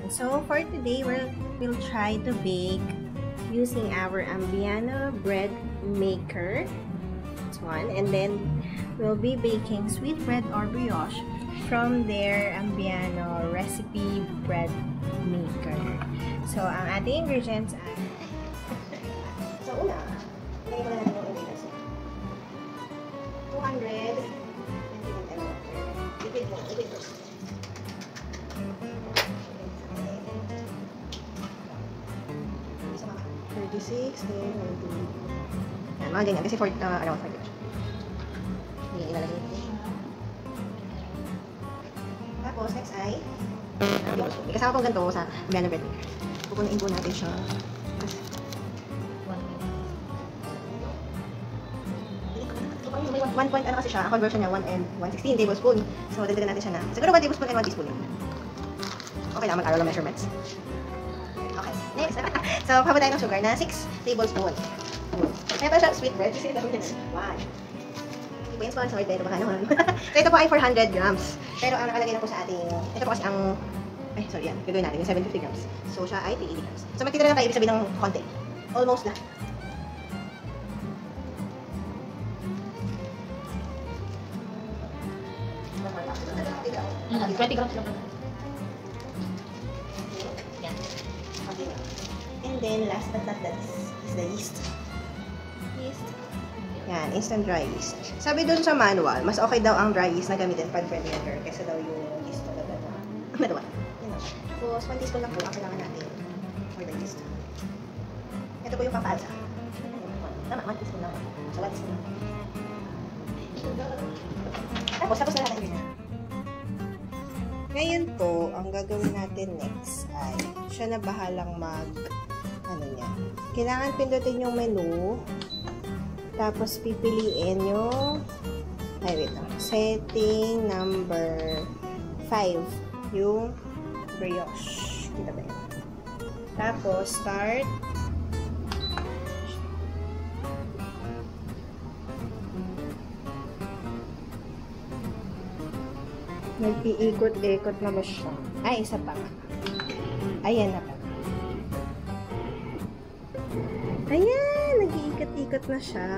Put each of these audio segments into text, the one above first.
Ayan. So, for today, we'll try to bake using our Ambiano bread maker. This one. And then, we'll be baking sweet bread or brioche from their Ambiano recipe bread maker. So, ang ating ingredients ay... So, una, lagay ko na natin yung ingredients niya. 200 liquid mo, liquid first. 36, then 90. Yan, mga ganyan. Kasi for around 5 years. Hindi, ilalagay natin. Tapos, next ay kasama kong ganito sa banana bread. Pupunuin po natin siya. 1 point ano kasi siya, ang conversion niya 1 and 1/16 tablespoon. So, dagdagan natin siya na. Siguro 1 tablespoon and 1 teaspoon yun. Okay lang, mag-aral ng measurements. Okay, next. So, pabot tayo ng sugar na 6 tablespoon. Kaya pa siya sweet bread kasi ito is 1. Hindi po yung sponsored, pero baka naman. So, ito po ay 400 grams. Pero ang nakalagay na po sa ating, ito po kasi ang, ay sorry yan, gagawin natin yung 750 grams. So, siya ay 380 grams. So, magtitira lang tayo, ibig sabihin ng konti. Almost na. Mm, 20 grams lang. Yan. And then, last but not least is the yeast. Yeast. Yan, instant dry yeast. Sabi dun sa manual, mas okay daw ang dry yeast na gamitin pag bread maker kaysa daw yung yeast talaga na manual. Tapos, 1 teaspoon lang po ang kailangan natin for the yeast. Ito po yung papalsa. Tama, 1 teaspoon lang. So, 1 teaspoon lang. Tapos na natin yun. Ngayon po, ang gagawin natin next ay siya na bahalang ano niya. Kailangan pindutin yung menu. Tapos pipiliin yung setting number 5. Yung brioche. Kita ba yun? Tapos start. Nag-iikot-ikot na ba siya? Ay, isa pa nga. Ayan na pala. Ayan! Nag-iikot-ikot na siya.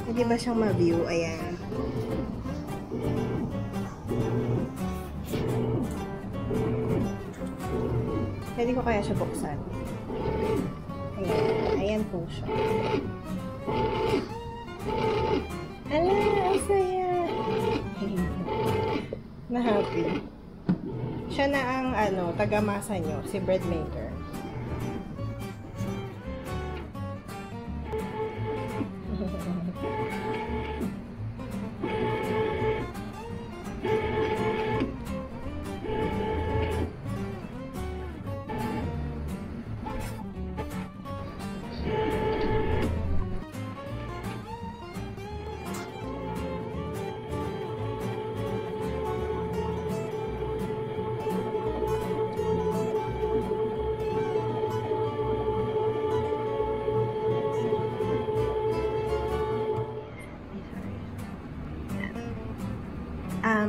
Pwede ba siyang ma-view? Ayan. Pwede ko kaya siya buksan. Ayan. Ayan po siya. Ala! Ang saya! Na happy. Siya na ang taga-masa nyo, si bread maker.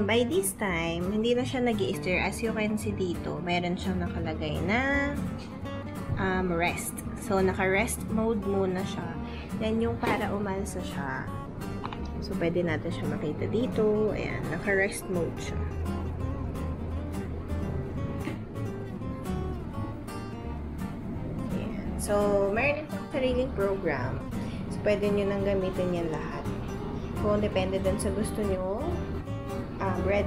By this time, hindi na siya nag-i-stir. As you can see dito, meron siyang nakalagay na rest. So, naka-rest mode muna siya. Yan yung para umalsa siya. So, pwede natin siya makita dito. Ayan, naka-rest mode siya. Ayan. So, meron itong sariling program. So, pwede nyo nang gamitin yan lahat. Kung depende dun sa gusto nyo, bread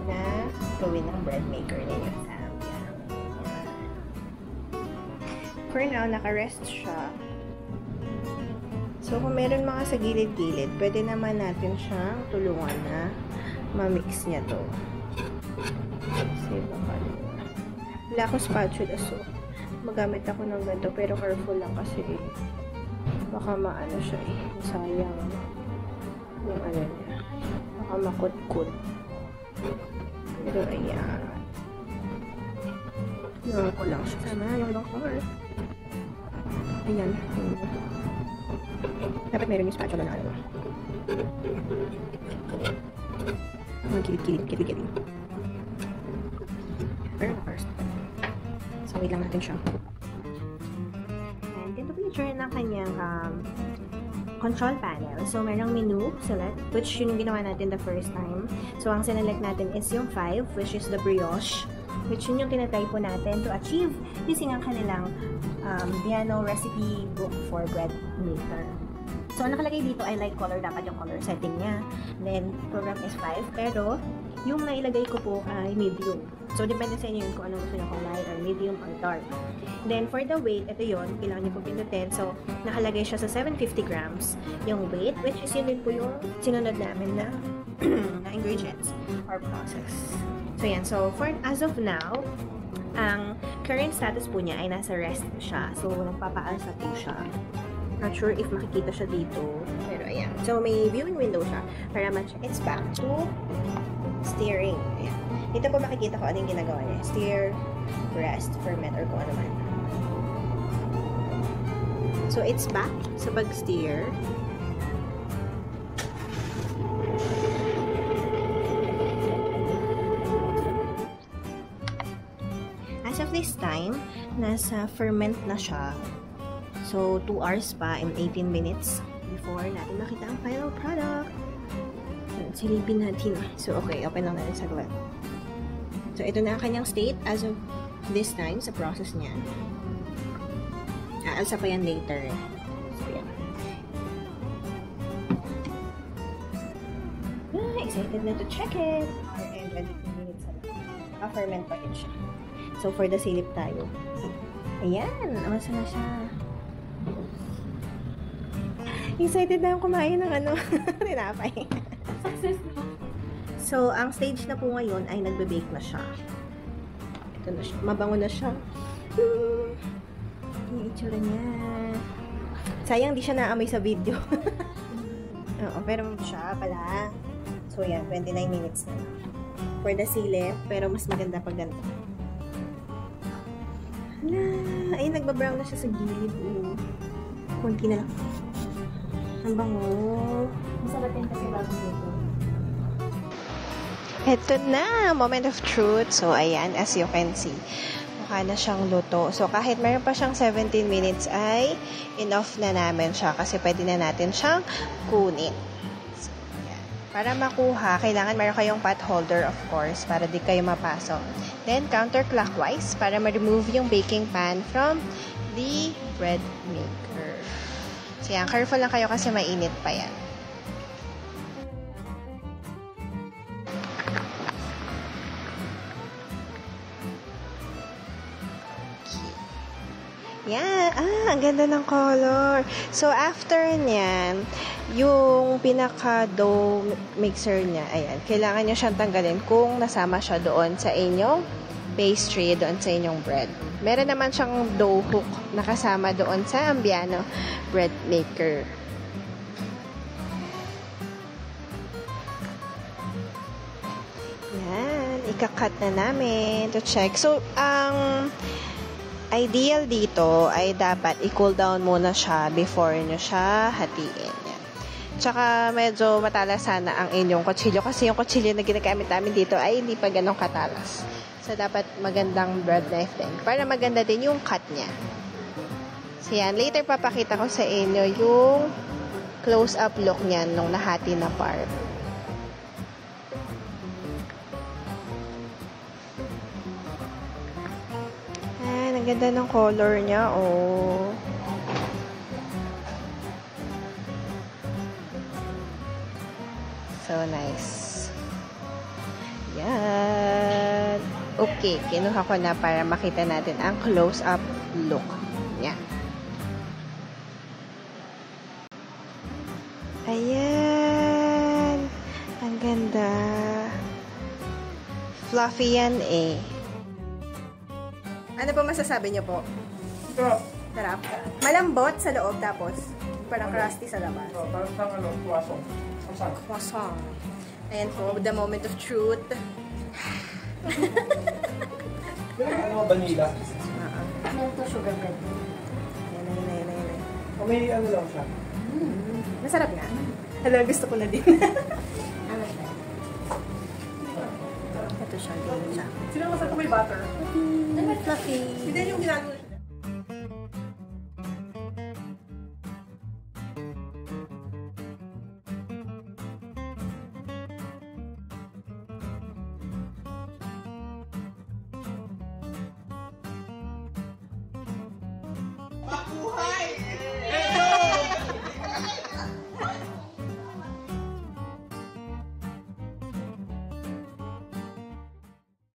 na gawin ng bread maker ninyo sa Ambiano. For now, naka-rest siya. So, kung meron mga sa gilid-gilid, pwede naman natin siyang tulungan na ma-mix niya to. Kasi baka wala akong spatula, so magamit ako ng ganito, pero careful lang kasi baka maano siya sayang yung niya. Baka makut-kut. Pero ayan. Yung ko lang siya. Sama yung long cover. Ayan. Dapat meron yung spatula na ano. Mga kilid-kilid. Pero first. wait lang natin siya. And ganito po yung tsura ng kanyang control panel. So, merong menu select, which yun yung ginawa natin the first time. So, ang sinelect natin is yung 5, which is the brioche, which yun yung tinatry po natin to achieve using ang kanilang Biano recipe book for bread maker. So, ang nakalagay dito ay light color, dapat yung color setting niya. Then, program is 5, pero yung nailagay ko po ay medium. So, depende sa inyo kung anong gusto nyo, kung light or medium or dark. Then, for the weight, ito yun, kailangan nyo po pindutin. So, nakalagay siya sa 750 grams yung weight, which is yun din po yung sinunod namin na, na ingredients or process. So, yan. So, as of now, ang current status po niya ay nasa rest siya. So, nagpapaalsa po siya. Not sure if makikita siya dito. Pero, ayan. So, may viewing window siya para ma-check. It's back to steering. Ayan. Dito po makikita ko ano yung ginagawa niya. Steer, rest, ferment, or kung ano man. So, it's back sa pag-steer. As of this time, nasa ferment na siya. So, 2 hours pa and 18 minutes before natin makita ang final product. Silipin natin. So, okay. Open lang natin saglit. So, ito na ang kanyang state as of this time sa process niya. Aalsa pa yan later. So, yan. Excited na to check it. And 22 minutes na lang. Ferment pa rin siya. So, for the silip tayo. Ayan. Amasa na siya. Excited na akong kumain ng tinapay. Success na. So, ang stage na po ngayon ay nagbe-bake na siya. Ito na siya. Mabango na siya. Yung itsura niya. Sayang, di siya naamoy sa video. Oo, pero siya pala. So, yan. 29 minutes na. For the silip, pero mas maganda pag ganito. Hala! Ay, nagbabrown na siya sa gilid. Kunti na lang. Ang bango. Masarap yan kasi bago dito. Ito na! Moment of truth. So, ayan. As you can see. Mukha na siyang luto. So, kahit meron pa siyang 17 minutes ay enough na namin siya kasi pwede na natin siyang kunin. So, ayan. Para makuha, kailangan meron kayong pot holder, of course, para di kayo mapasok. Then, counterclockwise para ma-remove yung baking pan from the bread maker. So, yan. Careful lang kayo kasi mainit pa yan. Yan. Ang ganda ng color. So, after nyan, yung pinaka-dough mixer niya, ayan, kailangan nyo siyang tanggalin kung nasama siya doon sa inyong pastry, doon sa inyong bread. Meron naman siyang dough hook na kasama doon sa Ambiano bread maker. Yan. Ika-cut na namin to check. So, ang ideal dito ay dapat i-cool down muna siya before nyo siya hatiin. Yan. Tsaka medyo matalas sana ang inyong kutsilyo kasi yung kutsilyo na ginagamit namin dito ay hindi pa ganong katalas. So, dapat magandang bread knife din para maganda din yung cut niya. So, yan. Later, papakita ko sa inyo yung close-up look niyan nung nahati na part. Ang ganda ng color niya, oh. So nice. Yan. Okay, kinuha ko na para makita natin ang close-up look niya. Ayan. Ang ganda. Fluffy yan, eh. Ano po masasabi niyo po? Sarap. Malambot sa loob, tapos parang crusty sa labas. Parang croissant. Croissant. Ayan po, the moment of truth. Ano, vanilla? Milk to sugar bread. Ayan. O may ano lang siya? Masarap nga. Hala, gusto ko na din. Ano siya? Ito siya. Ganyan siya. Sino naman sa may butter? Fluffy. Hindi yung ginagawa